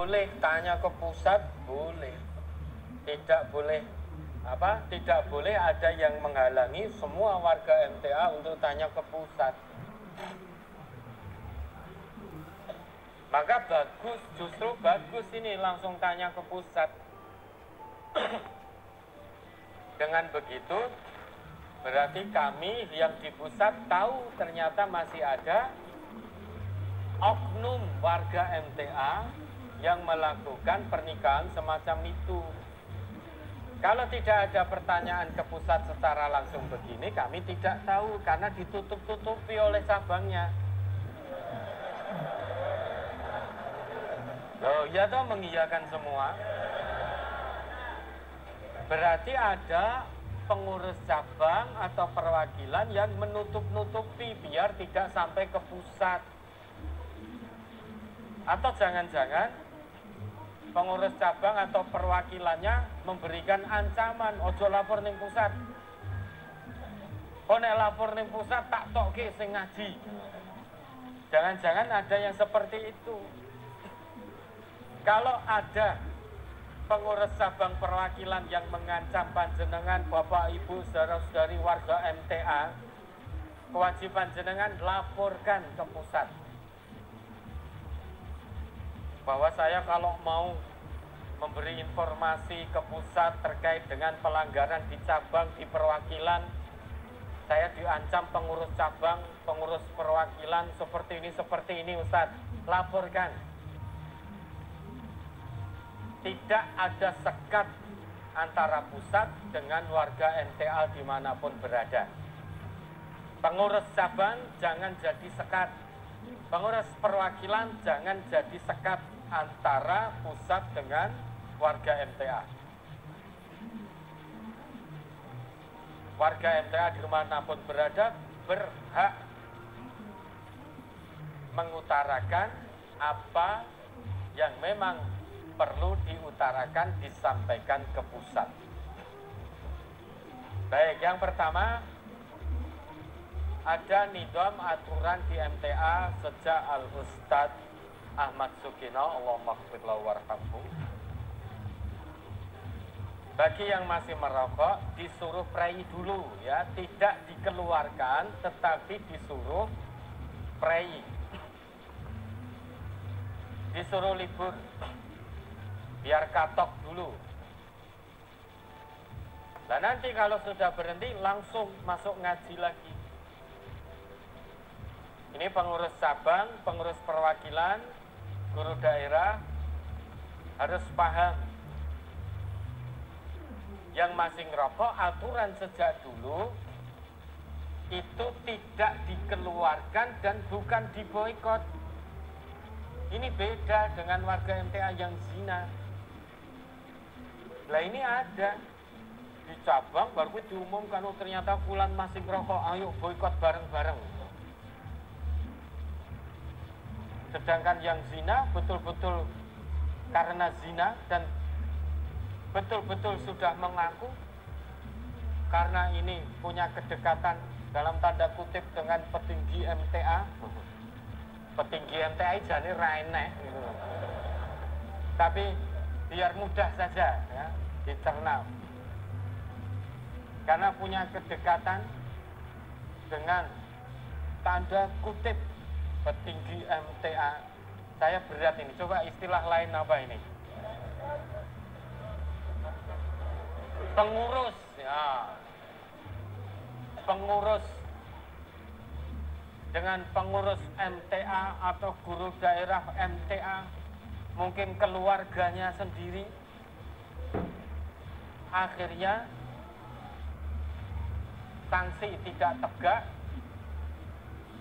boleh tanya ke pusat, boleh. Tidak boleh tidak boleh ada yang menghalangi semua warga MTA untuk tanya ke pusat. Maka bagus, justru bagus ini langsung tanya ke pusat. Dengan begitu berarti kami yang di pusat tahu ternyata masih ada oknum warga MTA yang melakukan pernikahan semacam itu. Kalau tidak ada pertanyaan ke pusat secara langsung begini, kami tidak tahu karena ditutup-tutupi oleh cabangnya. Loh, ya toh mengiyakan semua. Berarti ada pengurus cabang atau perwakilan yang menutup-nutupi biar tidak sampai ke pusat. Atau jangan-jangan pengurus cabang atau perwakilannya memberikan ancaman, ojo lapor ning pusat. Oh nek lapor ning pusat tak tokke sing ngaji. Jangan-jangan ada yang seperti itu. Kalau ada pengurus cabang perwakilan yang mengancam panjenengan, Bapak Ibu saudara-saudari warga MTA, kewajiban jenengan laporkan ke pusat. Bahwa saya kalau mau memberi informasi ke pusat terkait dengan pelanggaran di cabang, di perwakilan, saya diancam pengurus cabang, pengurus perwakilan seperti ini Ustadz, laporkan. Tidak ada sekat antara pusat dengan warga MTA dimanapun berada. Pengurus cabang jangan jadi sekat, pengurus perwakilan jangan jadi sekat antara pusat dengan warga MTA. Warga MTA dimanapun berada berhak mengutarakan apa yang memang perlu diutarakan, disampaikan ke pusat. Baik, yang pertama ada nizam aturan di MTA sejak Al-Ustadz Ahmad Sukino, Allahumma ighfir lahu warhamhu. Bagi yang masih merokok disuruh prei dulu ya, tidak dikeluarkan tetapi disuruh prei. Disuruh libur biar katok dulu. Nah nanti kalau sudah berhenti langsung masuk ngaji lagi. Ini pengurus cabang, pengurus perwakilan, guru daerah harus paham. Yang masih ngerokok, aturan sejak dulu itu tidak dikeluarkan dan bukan diboikot. Ini beda dengan warga MTA yang zina. Lah ini ada di cabang baru diumumkan, oh ternyata fulan masih ngerokok, ayo boikot bareng-bareng. Sedangkan yang zina betul-betul karena zina dan betul-betul sudah mengaku karena ini punya kedekatan dalam tanda kutip dengan petinggi MTA. Petinggi MTA jadi rainek gitu. Tapi biar mudah saja ya, dicerna. Karena punya kedekatan dengan tanda kutip petinggi MTA. Saya berat ini. Coba istilah lain apa ini? Pengurus ya. Pengurus dengan pengurus MTA atau guru daerah MTA, mungkin keluarganya sendiri, akhirnya sanksi tidak tegak.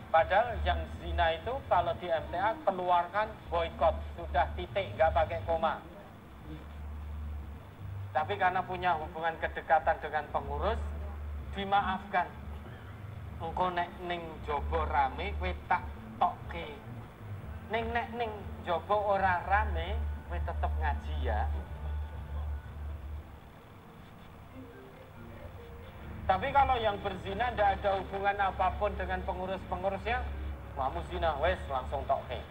Padahal yang zina itu kalau di MTA keluarkan boikot, sudah titik, nggak pakai koma. Tapi karena punya hubungan kedekatan dengan pengurus, dimaafkan. Engko nek ning jaba rame kowe tak tokke. Ning nek ning jaba ora rame kowe tetep ngaji ya. Tapi kalau yang berzina tidak ada hubungan apapun dengan pengurus-pengurusnya, kamu zina, wes langsung tokke.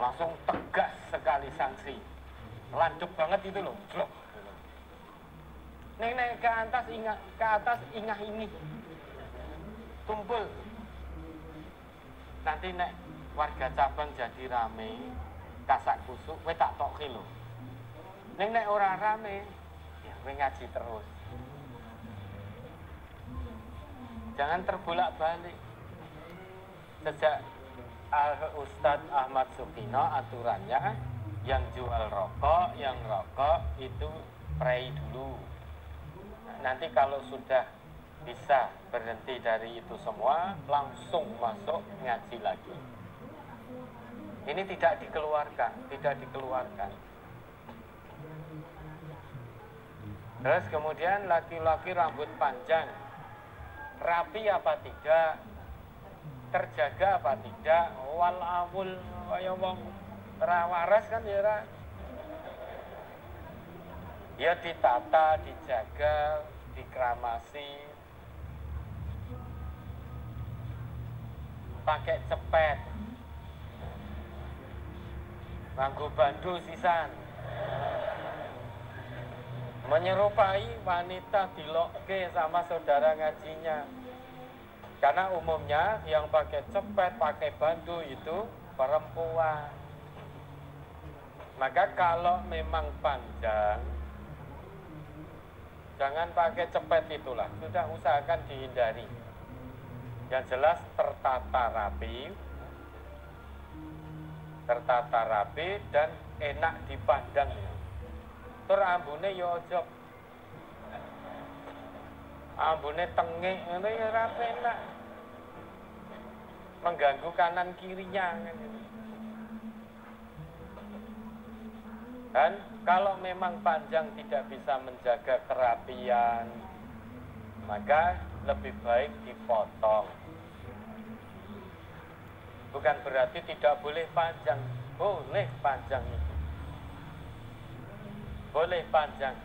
langsung tegas sekali sanksi, landep banget itu loh, blok. Nek ke atas ingah ini tumpul. Nanti nek warga cabang jadi rame, kasak kusuk, kowe tak tokke lho. Nek ora rame, ya kowe ngaji terus. Jangan terbolak-balik. Sejak Ustadz Ahmad Sukino aturannya yang jual rokok, yang rokok itu prei dulu. Nanti kalau sudah bisa berhenti dari itu semua, langsung masuk ngaji lagi. Ini tidak dikeluarkan. Terus kemudian laki-laki rambut panjang, rapi apa tidak, terjaga apa tidak, wal awul kaya wong rawaras kan ya. Ya ditata, dijaga, dikramasi, pakai cepet, nganggo bandu sisan, menyerupai wanita dilokke sama saudara ngajinya. Karena umumnya yang pakai cepet, pakai bandu itu perempuan. Maka kalau memang panjang, jangan pakai cepet itulah, sudah usahakan dihindari. Yang jelas tertata rapi dan enak dipandang. Tur ambune ya aja ambune tengik ngene ya ora enak. Mengganggu kanan kirinya. Dan kalau memang panjang tidak bisa menjaga kerapian, maka lebih baik dipotong. Bukan berarti tidak boleh panjang, boleh panjang itu. Boleh panjang,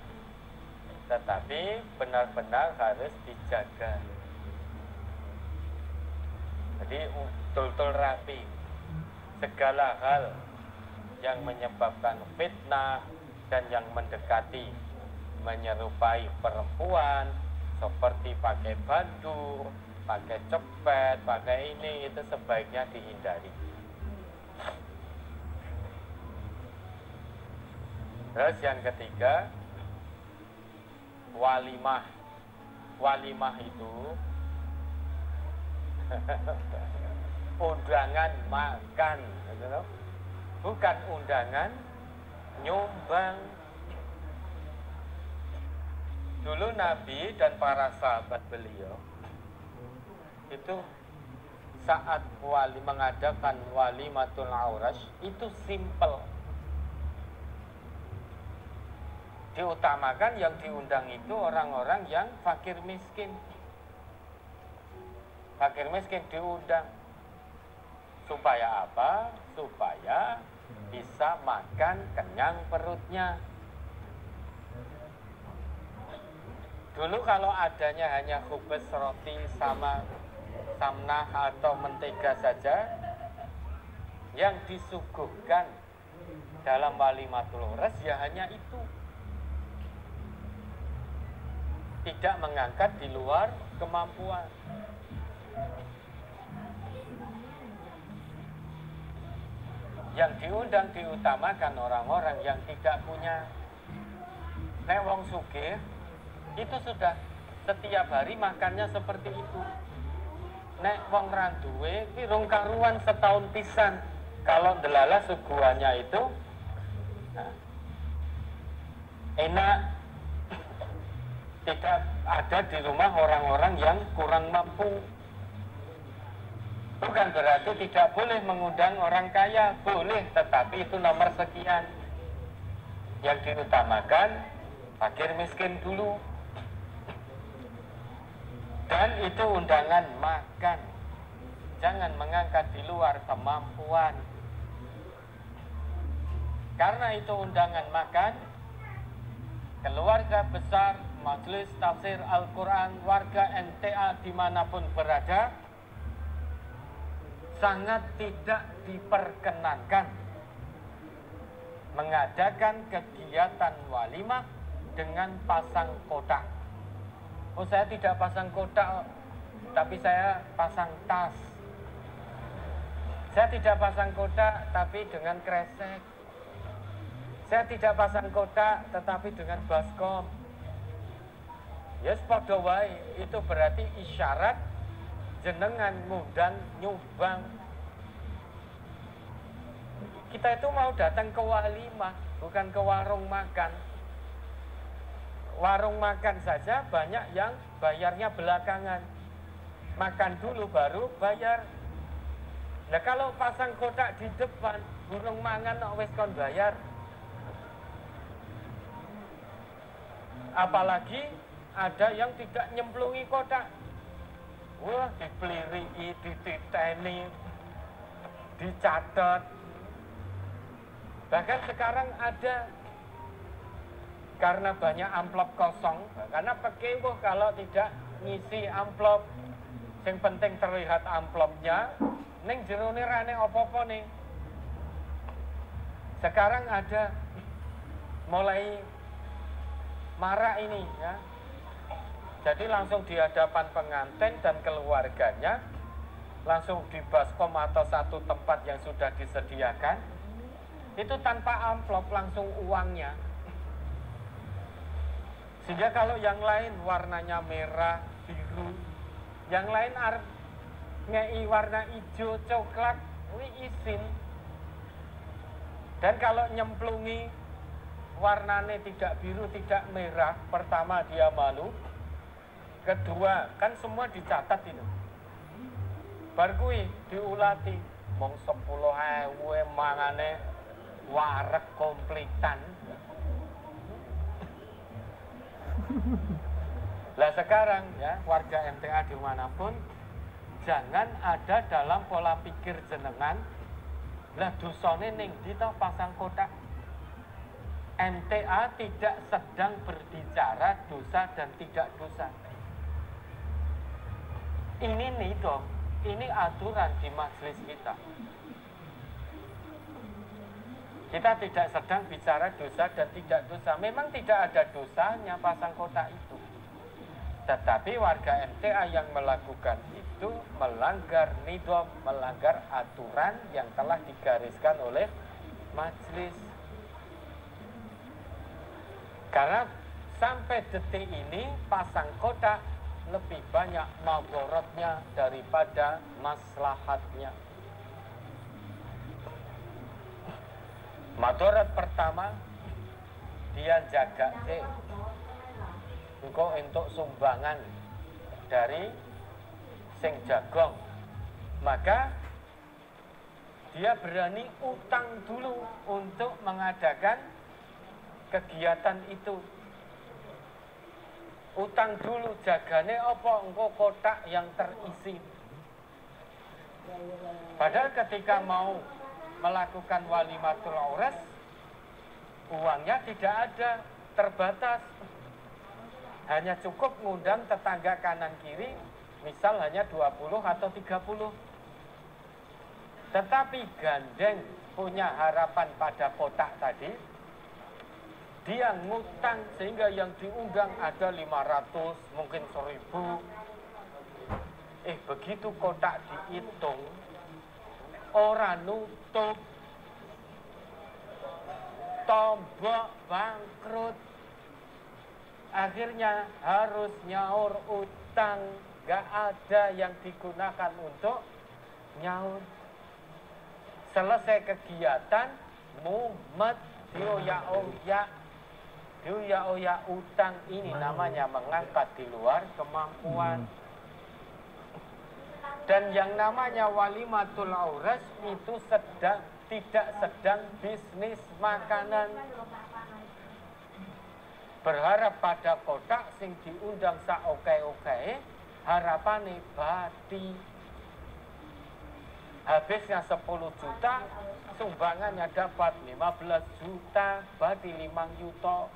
tetapi benar-benar harus dijaga. Jadi betul-betul rapi. Segala hal yang menyebabkan fitnah dan yang mendekati menyerupai perempuan seperti pakai bandu, pakai cepet, pakai ini, itu sebaiknya dihindari. Terus yang ketiga, walimah. Walimah itu undangan makan, bukan undangan nyumbang. Dulu Nabi dan para sahabat beliau itu saat mengadakan walimatul aurash itu simple. Diutamakan yang diundang itu orang-orang yang fakir miskin. Fakir miskin diundang. Supaya apa? Supaya bisa makan kenyang perutnya. Dulu kalau adanya hanya khubz roti sama samnah atau mentega saja, yang disuguhkan dalam walimatul aurash ya hanya itu. Tidak mengangkat di luar kemampuan. Yang diundang diutamakan orang-orang yang tidak punya. Nek wong sugih itu sudah setiap hari makannya seperti itu. Nek wong ra duwe iki rong karuan setahun pisan. Kalau delala suguhannya itu enak. Tidak ada di rumah orang-orang yang kurang mampu. Bukan berarti tidak boleh mengundang orang kaya, boleh, tetapi itu nomor sekian. Yang diutamakan fakir miskin dulu. Dan itu undangan makan. Jangan mengangkat di luar kemampuan. Karena itu undangan makan, keluarga besar, majelis tafsir Al-Quran, warga NTA dimanapun berada, sangat tidak diperkenankan mengadakan kegiatan walimah dengan pasang kotak. Oh, saya tidak pasang kotak, tapi saya pasang tas. Saya tidak pasang kotak, tapi dengan kresek. Saya tidak pasang kotak, tetapi dengan baskom. Ya, padha wae, itu berarti isyarat jenengan ngundang nyumbang. Kita itu mau datang ke walimah, bukan ke warung makan. Warung makan saja banyak yang bayarnya belakangan. Makan dulu baru bayar. Nah, kalau pasang kotak di depan, burung mangan kok wis kon bayar. Apalagi ada yang tidak nyemplungi kotak. Wah, dipeliriki, dititeni, dicatat. Bahkan sekarang ada, karena banyak amplop kosong, karena pekewo kalau tidak ngisi amplop, yang penting terlihat amplopnya, ning jerone rane apa-apa nih. Sekarang ada mulai marak ini ya. Jadi langsung di hadapan pengantin dan keluarganya, langsung di baskom atau satu tempat yang sudah disediakan, itu tanpa amplop, langsung uangnya. Sehingga kalau yang lain warnanya merah, biru, yang lain ngei warna hijau, coklat, ini izin. Dan kalau nyemplungi warnanya tidak biru, tidak merah, pertama dia malu, kedua kan semua dicatat itu. Bar kuwi diulati mong 10.000 mangane wareg komplitan. Lah sekarang ya, warga MTA dimanapun, jangan ada dalam pola pikir jenengan, lah dosane ning ndi to pasang kotak. MTA tidak sedang berbicara dosa dan tidak dosa. Ini nih dong, ini aturan di majelis kita. Kita tidak sedang bicara dosa dan tidak dosa. Memang tidak ada dosanya pasang kotak itu. Tetapi warga MTA yang melakukan itu melanggar nidom, melanggar aturan yang telah digariskan oleh majelis. Karena sampai detik ini pasang kotak lebih banyak madharatnya daripada maslahatnya. Madharat pertama, dia jaga engko entuk sumbangan dari sing jagong. Maka dia berani utang dulu untuk mengadakan kegiatan itu. Utang dulu, jagane apa engko kotak yang terisi. Padahal ketika mau melakukan walimatul aurus, uangnya tidak ada, terbatas. Hanya cukup ngundang tetangga kanan kiri, misal hanya 20 atau 30. Tetapi gandeng punya harapan pada kotak tadi, dia ngutang sehingga yang diundang ada 500, mungkin 1000. Begitu kotak dihitung, ora nutup, tombok bangkrut. Akhirnya harus nyaur utang, gak ada yang digunakan untuk nyaur. Selesai kegiatan, mumet, dioyak-oyak utang. Ini namanya mengangkat di luar kemampuan. Dan yang namanya walimatul aurus itu tidak sedang bisnis makanan. Berharap pada kotak sing diundang saoke-oke, harapane bati. Habisnya 10 juta, sumbangannya dapat 15 juta, bati 5 juta.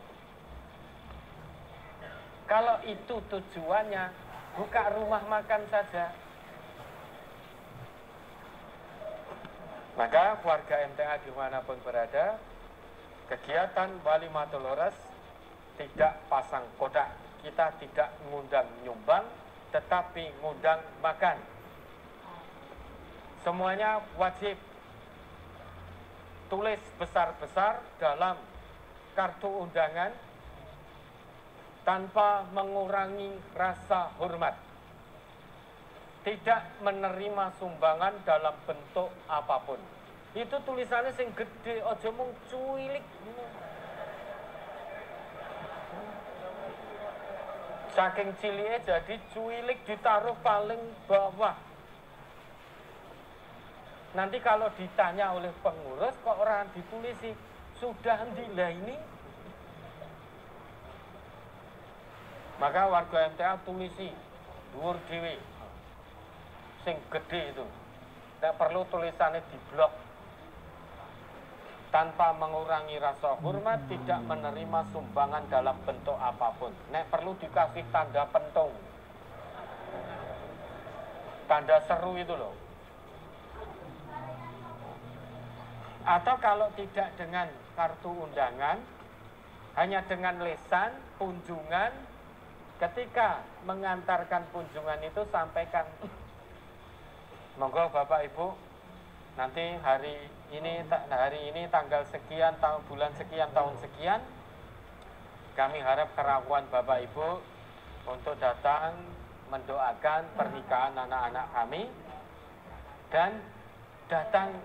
Kalau itu tujuannya, buka rumah makan saja. Maka warga MTA dimanapun berada, kegiatan Walimatul Ures tidak pasang kodak. Kita tidak ngundang nyumbang, tetapi ngundang makan. Semuanya wajib tulis besar-besar dalam kartu undangan tanpa mengurangi rasa hormat. Tidak menerima sumbangan dalam bentuk apapun. Itu tulisannya sing gede, aja mung cuilik. Saking ciliknya jadi cuilik ditaruh paling bawah. Nanti kalau ditanya oleh pengurus kok orang ditulisi sudah ndilah ini. Maka warga MTA tulisi dhuwur dhewe. Sing gede itu. Tidak perlu tulisannya di blok. Tanpa mengurangi rasa hormat, tidak menerima sumbangan dalam bentuk apapun. Nek perlu dikasih tanda pentung. Tanda seru itu loh. Atau kalau tidak dengan kartu undangan, hanya dengan lisan, kunjungan, ketika mengantarkan kunjungan itu sampaikan, monggo Bapak Ibu, nanti hari ini tanggal sekian, bulan sekian, tahun sekian, kami harap keraguan Bapak Ibu untuk datang mendoakan pernikahan anak-anak kami, dan datang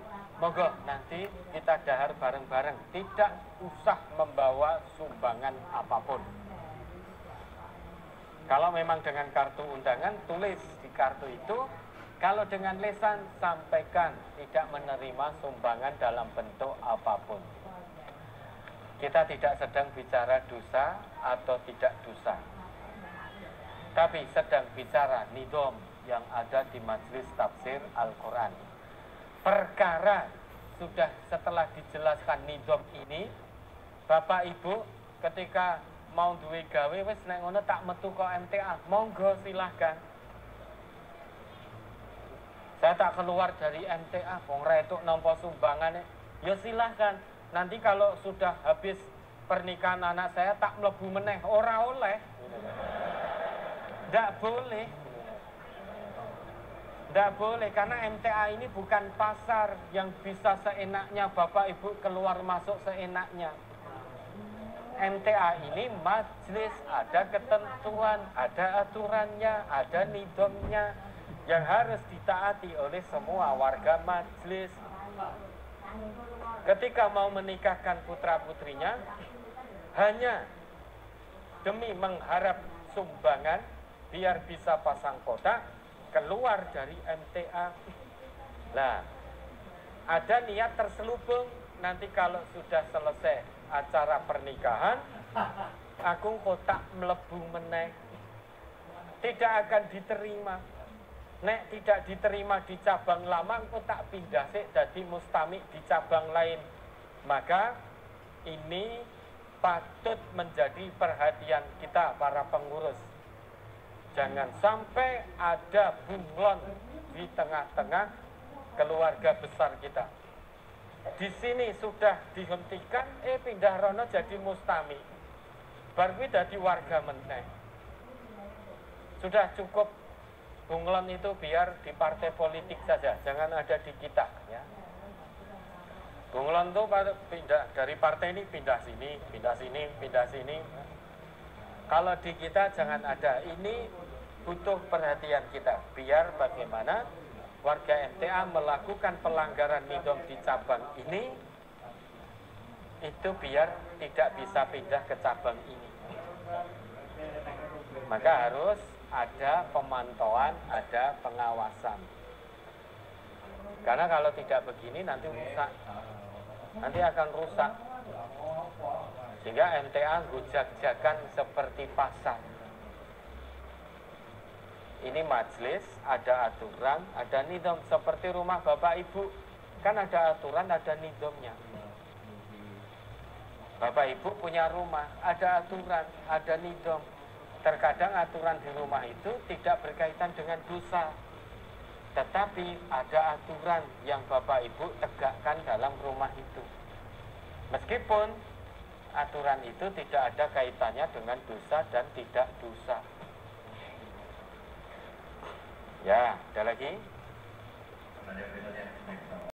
monggo nanti kita dahar bareng-bareng, tidak usah membawa sumbangan apapun. Kalau memang dengan kartu undangan, tulis di kartu itu. Kalau dengan lisan, sampaikan tidak menerima sumbangan dalam bentuk apapun. Kita tidak sedang bicara dosa atau tidak dosa, tapi sedang bicara nidom yang ada di majelis tafsir Al-Quran. Perkara sudah setelah dijelaskan nidom ini, Bapak Ibu ketika mau duwe gawe wis nek ngono tak metu kok MTA, monggo silahkan. Saya tak keluar dari MTA, wong ra entuk nampa sumbangane, ya silahkan. Nanti kalau sudah habis pernikahan anak saya tak mlebu meneh, ora oleh. Ndak boleh. Ndak boleh, karena MTA ini bukan pasar yang bisa seenaknya Bapak Ibu keluar masuk seenaknya. MTA ini majelis, ada ketentuan, ada aturannya, ada nidomnya yang harus ditaati oleh semua warga majelis. Ketika mau menikahkan putra-putrinya, hanya demi mengharap sumbangan biar bisa pasang kotak, keluar dari MTA. Nah, ada niat terselubung, nanti kalau sudah selesai acara pernikahan, aku kotak mlebu meneh, tidak akan diterima. Nek tidak diterima di cabang lama, aku tak pindah sih jadi mustami di cabang lain. Maka ini patut menjadi perhatian kita para pengurus. Jangan sampai ada bunglon di tengah-tengah keluarga besar kita. Di sini sudah dihentikan, pindah rono jadi mustami, baru jadi warga meneh. Sudah cukup bunglon itu biar di partai politik saja, jangan ada di kita ya. Bunglon itu pindah dari partai ini pindah sini, pindah sini, pindah sini. Kalau di kita jangan ada. Ini butuh perhatian kita, biar bagaimana warga MTA melakukan pelanggaran nidom di cabang ini, itu biar tidak bisa pindah ke cabang ini. Maka harus ada pemantauan, ada pengawasan. Karena kalau tidak begini nanti rusak, nanti akan rusak. Sehingga MTA gujag-jagan seperti pasar. Ini majelis, ada aturan, ada nidom. Seperti rumah Bapak Ibu, kan ada aturan, ada nidomnya. Bapak Ibu punya rumah, ada aturan, ada nidom. Terkadang aturan di rumah itu tidak berkaitan dengan dosa, tetapi ada aturan yang Bapak Ibu tegakkan dalam rumah itu. Meskipun aturan itu tidak ada kaitannya dengan dosa dan tidak dosa. Ya, ada lagi?